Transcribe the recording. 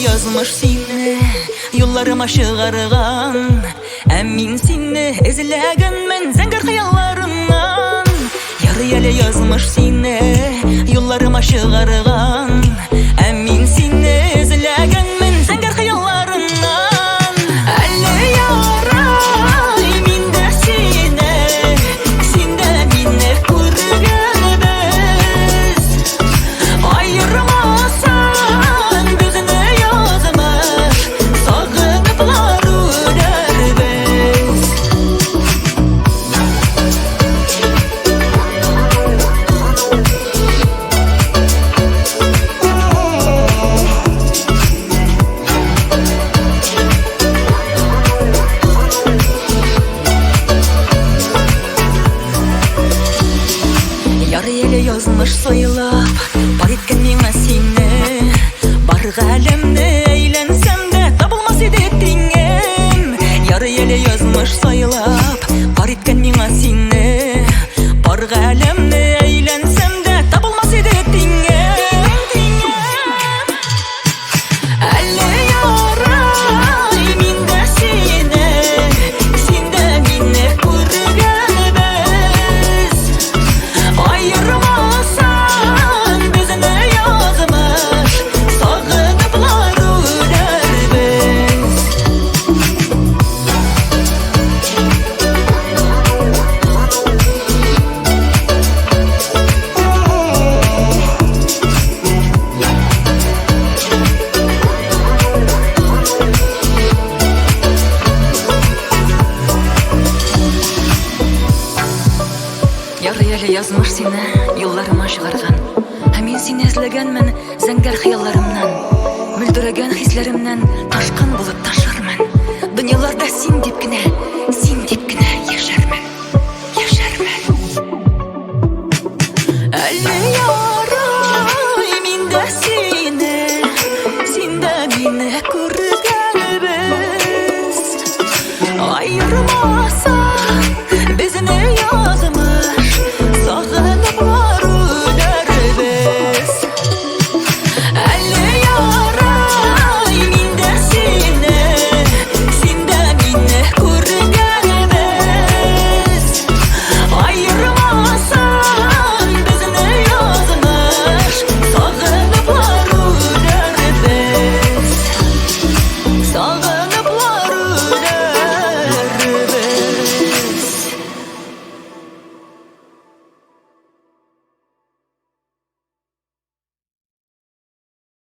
Yazmış seni yollarıma çıkargan, emin seni izlegen men zengin hayallarından. Yarı yele yazmış seni yollarıma çıkargan, emin seni izlegen men zengin hayallarından. Elle yaray min de sine, sinde minne kurgelbez. Ayırmasan gözüne yazmış, sağınıplar ülerbez. Yarı ele yazmış soyulap, bar etken mine seni. Barık alemde eğlensem de tabılmaz edettiğim. Yarı ele yazmış soyulap, bar etken mine seni. Barık alemde eğlensem de tabılmaz edettiğim. Elle yaray min de sine, sinde minne kurgelbez. Ayırmasan gözüne yazmış, sağınıplar ülerbez. Yarı yele yazmış seni yollarıma çıkargan, hemen seni izlegenmen zengin hayallarımdan. Müldüregen hislerimden taşkan bulup taşarman. Dünyalarda sen dipkine yaşarman, yaşarman. Elle yaray min de sine, sinde minne kurgelbez. Ayırmasan bizine yazma,